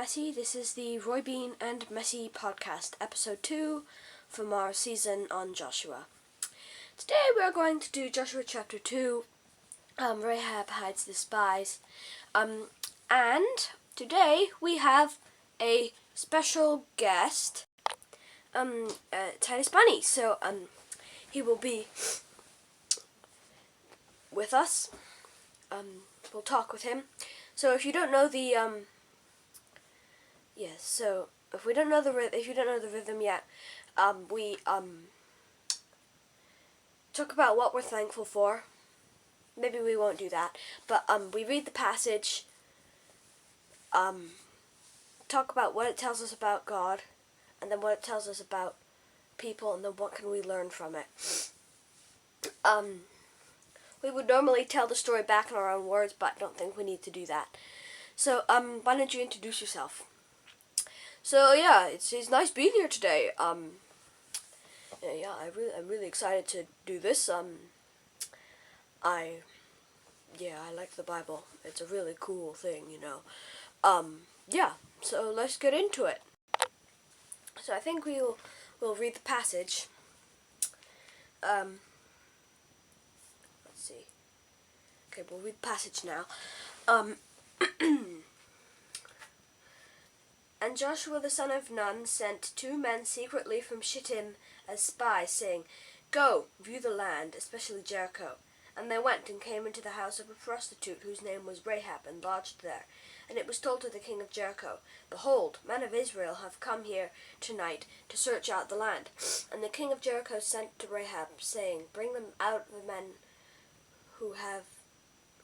Messi. This is the Roy Bean and Messi podcast, episode 2 from our season on Joshua. Today we are going to do Joshua chapter 2, Rahab hides the spies, and today we have a special guest, Titus Bunny. So, he will be with us. We'll talk with him. So if you don't know the, so if you don't know the rhythm yet, we talk about what we're thankful for. Maybe we won't do that, but we read the passage, talk about what it tells us about God, and then what it tells us about people, and then what can we learn from it. We would normally tell the story back in our own words, but I don't think we need to do that. So, why don't you introduce yourself? So yeah, it's nice being here today. I'm really excited to do this. I like the Bible. It's a really cool thing, you know. So let's get into it. So I think we'll read the passage. Let's see. Okay, we'll read the passage now. And Joshua the son of Nun sent 2 men secretly from Shittim as spies, saying, "Go, view the land, especially Jericho." And they went and came into the house of a prostitute whose name was Rahab, and lodged there. And it was told to the king of Jericho, "Behold, men of Israel have come here tonight to search out the land." And the king of Jericho sent to Rahab, saying, "Bring them out, the men who have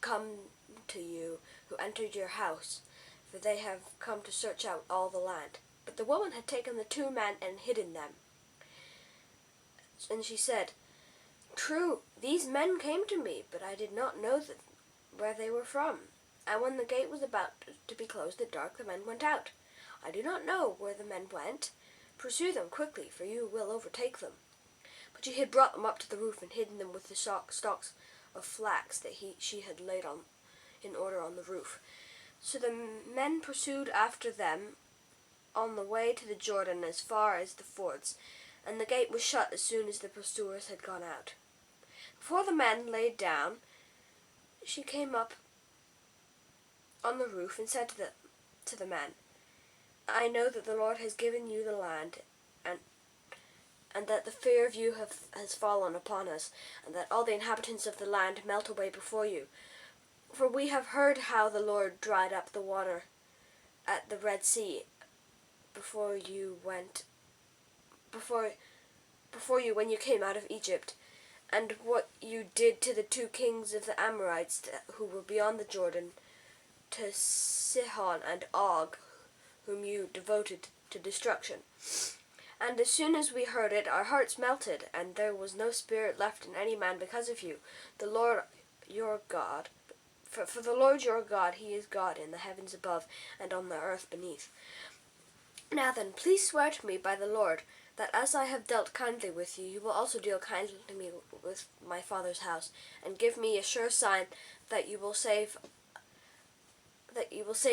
come to you, who entered your house, for they have come to search out all the land." But the woman had taken the 2 men and hidden them. And she said, "True, these men came to me, but I did not know where they were from. And when the gate was about to be closed at dark, the men went out. I do not know where the men went. Pursue them quickly, for you will overtake them." But she had brought them up to the roof and hidden them with the stalks of flax that she had laid in order on the roof. So the men pursued after them on the way to the Jordan as far as the fords, and the gate was shut as soon as the pursuers had gone out. Before the men laid down, she came up on the roof and said to the men, "I know that the Lord has given you the land, and that the fear of you has fallen upon us, and that all the inhabitants of the land melt away before you. For we have heard how the Lord dried up the water at the Red Sea before you when you came out of Egypt, and what you did to the 2 kings of the Amorites who were beyond the Jordan, to Sihon and Og, whom you devoted to destruction. And as soon as we heard it, our hearts melted, and there was no spirit left in any man because of you, the Lord your God. For the Lord your God, He is God in the heavens above and on the earth beneath. Now then, please swear to me by the Lord, that as I have dealt kindly with you, you will also deal kindly to me with my father's house, and give me a sure sign that you will save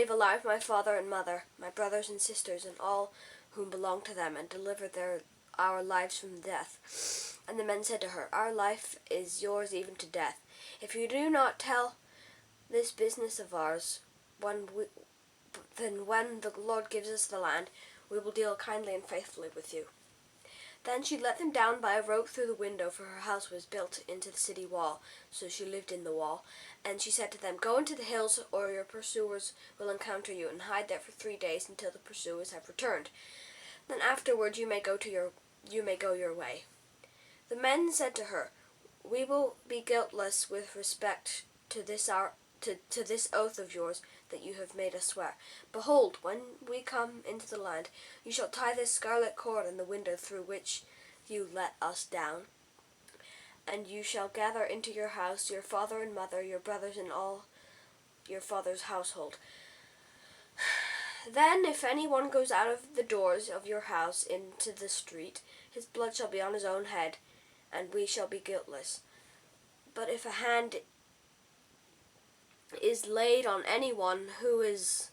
alive my father and mother, my brothers and sisters, and all whom belong to them, and deliver our lives from death." And the men said to her, "Our life is yours even to death. If you do not tell this business of ours, then when the Lord gives us the land, we will deal kindly and faithfully with you." Then she let them down by a rope through the window, for her house was built into the city wall, so she lived in the wall. And she said to them, "Go into the hills, or your pursuers will encounter you, and hide there for 3 days until the pursuers have returned. Then afterward you may go your way." The men said to her, "We will be guiltless with respect to this oath of yours that you have made us swear. Behold, when we come into the land, you shall tie this scarlet cord in the window through which you let us down, and you shall gather into your house your father and mother, your brothers, and all your father's household. Then if anyone goes out of the doors of your house into the street, his blood shall be on his own head, and we shall be guiltless. But if a hand is laid on anyone who is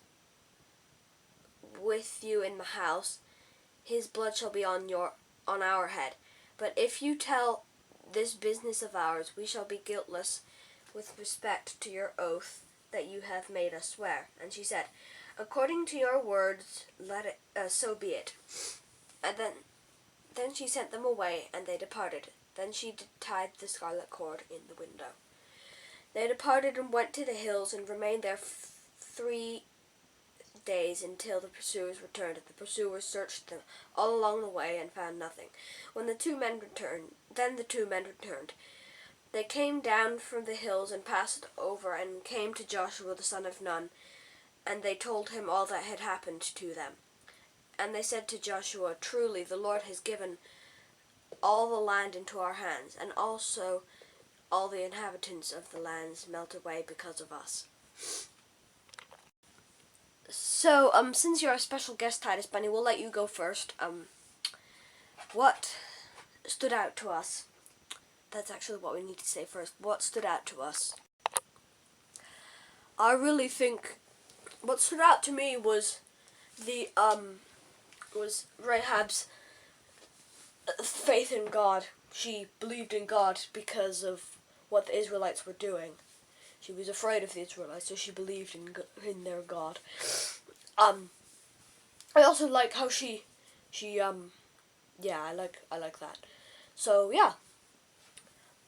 with you in the house, his blood shall be on our head. But if you tell this business of ours, we shall be guiltless with respect to your oath that you have made us swear. And she said, according to your words, let it so be it. And then she sent them away, and they departed. Then she tied the scarlet cord in the window. They departed and went to the hills and remained there 3 days until the pursuers returned. The pursuers searched them all along the way and found nothing. When the two men returned, They came down from the hills and passed over and came to Joshua the son of Nun, and they told him all that had happened to them. And they said to Joshua, truly the Lord has given all the land into our hands, and also all the inhabitants of the lands melt away because of us. So, since you're a special guest, Titus Bunny, we'll let you go first. What stood out to us? That's actually what we need to say first. What stood out to us? I really think what stood out to me was was Rahab's faith in God. She believed in God because of what the Israelites were doing. She was afraid of the Israelites, so she believed in their God. I also like how she I like that. So yeah.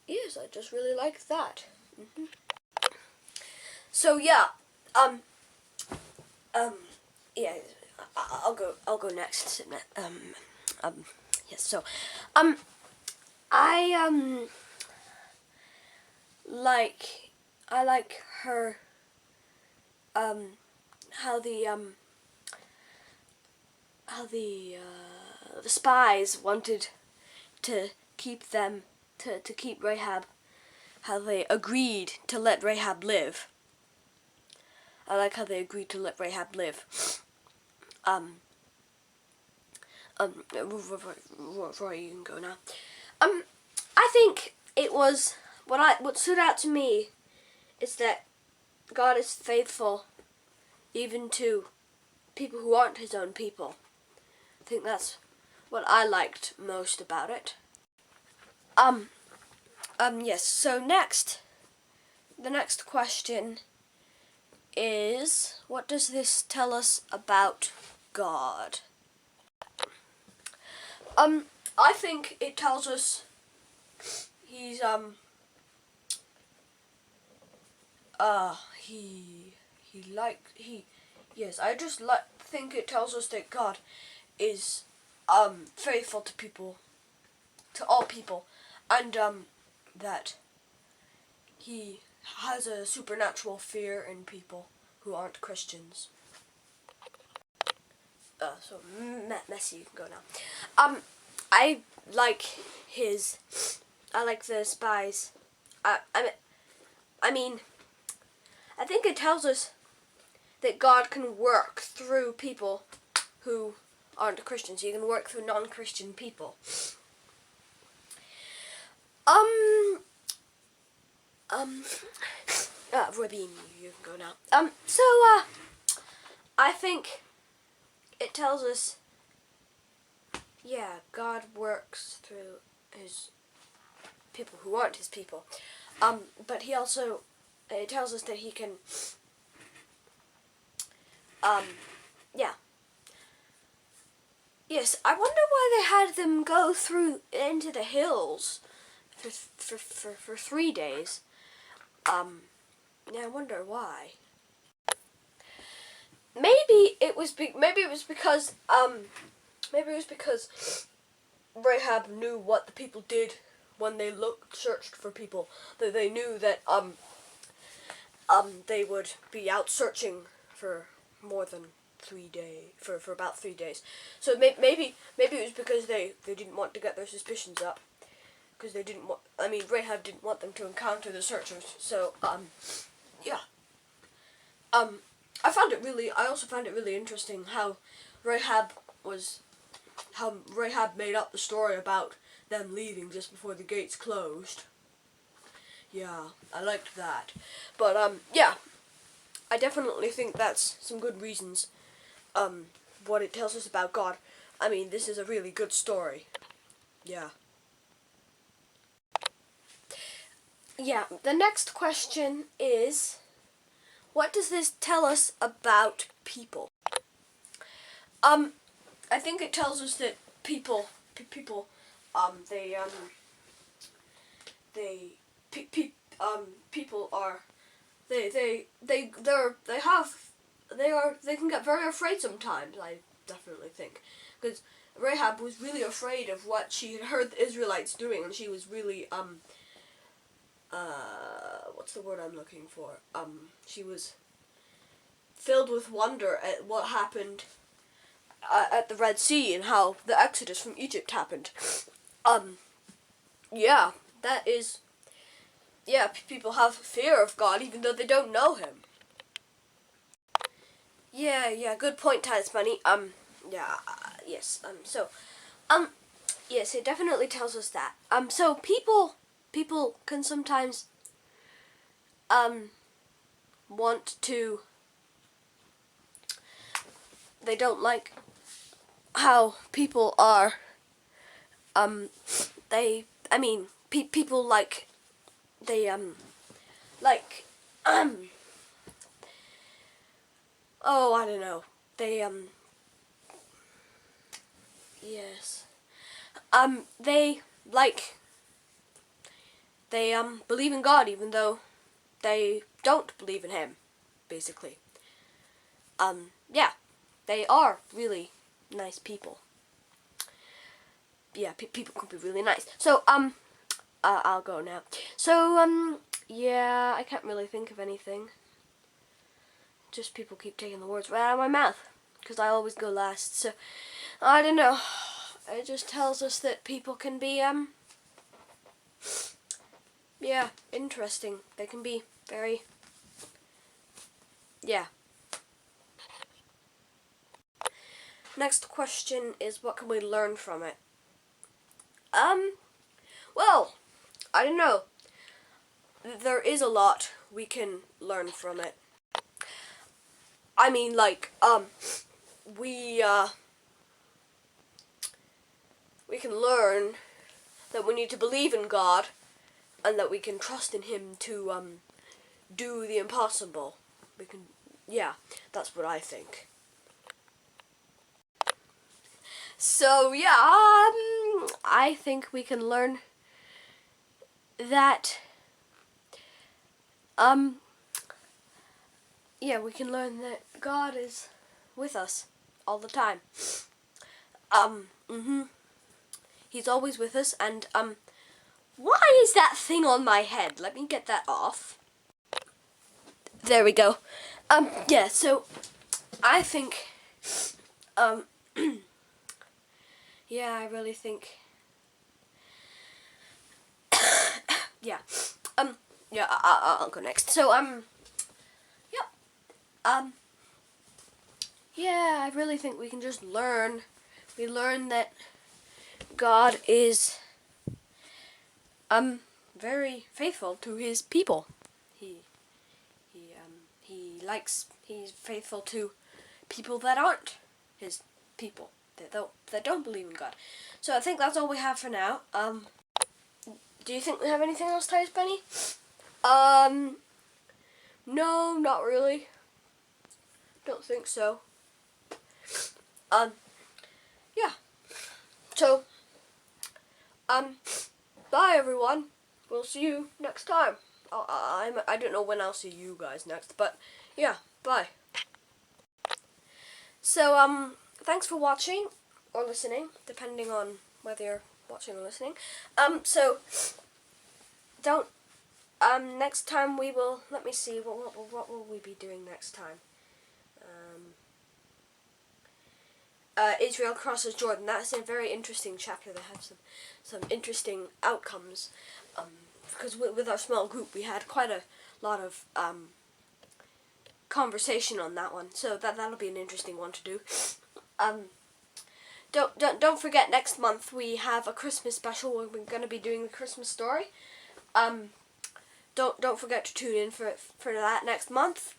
Yes, I just really like that. So yeah, yeah, I'll go next. Yes. So, I like her. How the spies wanted to keep them to keep Rahab. How they agreed to let Rahab live. I like how they agreed to let Rahab live. Rory, you can go now. I think it was what stood out to me is that God is faithful even to people who aren't his own people. I think that's what I liked most about it. Yes, so the next question is, what does this tell us about God? I think it tells us he's, think it tells us that God is, faithful to people, to all people, and, that he has a supernatural fear in people who aren't Christians. So Messi, you can go now. I like the spies. I mean, I think it tells us that God can work through people who aren't Christians. He can work through non-Christian people. Robin, you can go now. I think it tells us, God works through his people who aren't his people. But it tells us that he can, Yes, I wonder why they had them go through into the hills for 3 days. I wonder why. Maybe it was because Rahab knew what the people did when they searched for people. That they knew that they would be out searching for more than 3 days, for about 3 days. So maybe it was because they didn't want to get their suspicions up, because Rahab didn't want them to encounter the searchers. So I also found it really interesting how Rahab made up the story about them leaving just before the gates closed. Yeah, I liked that. But I definitely think that's some good reasons what it tells us about God. I mean, this is a really good story. Yeah. Yeah, the next question is, what does this tell us about people? I think it tells us that people, people are, they can get very afraid sometimes. I definitely think, because Rahab was really afraid of what she had heard the Israelites doing, and she was really what's the word I'm looking for? She was filled with wonder at what happened at the Red Sea and how the Exodus from Egypt happened. Yeah, that is. Yeah, people have fear of God even though they don't know Him. Yeah, good point, Titus Bunny. Yeah, yes. Yes, it definitely tells us that. So people can sometimes, want to. They don't like how people are. People like. They like. Oh, I don't know. They Yes. They like. They believe in God even though they don't believe in Him, basically. Yeah, they are really nice people. Yeah, people can be really nice. So, I'll go now. So, yeah, I can't really think of anything. Just people keep taking the words right out of my mouth, because I always go last. So, I don't know. It just tells us that people can be, yeah, interesting. They can be very, yeah. Next question is, what can we learn from it? Well, I don't know. There is a lot we can learn from it. I mean, like, we can learn that we need to believe in God and that we can trust in Him to, do the impossible. Yeah, that's what I think. So, yeah, I think we can learn that, yeah, we can learn that God is with us all the time. He's always with us, and, why is that thing on my head? Let me get that off. There we go. Yeah, so, I think, yeah, I really think, yeah, yeah, I'll go next. So, yeah, yeah, I really think we can just learn. We learn that God is, very faithful to His people. He's faithful to people that aren't His people, that don't believe in God. So I think that's all we have for now. Do you think we have anything else, Titus Benny? No, not really. Don't think so. Yeah. So, bye everyone. We'll see you next time. I don't know when I'll see you guys next, but yeah, bye. So, thanks for watching or listening, depending on whether you're watching or listening. So, don't, next time we will, let me see, what will we be doing next time? Israel crosses Jordan. That's a very interesting chapter that has some interesting outcomes. Because with our small group, we had quite a lot of conversation on that one. So that'll be an interesting one to do. Don't forget, next month we have a Christmas special where we're going to be doing the Christmas story. Don't forget to tune in for that next month.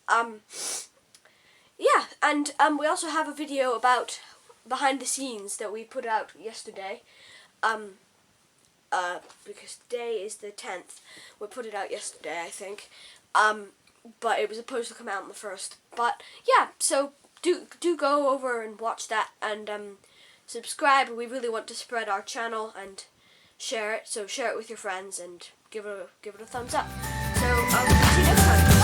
yeah, and we also have a video about behind the scenes that we put out yesterday. Because today is the 10th. We put it out yesterday, I think. But it was supposed to come out on the 1st. But yeah, so do go over and watch that and subscribe. We really want to spread our channel and share it. So share it with your friends and give it a thumbs up. So see you next time.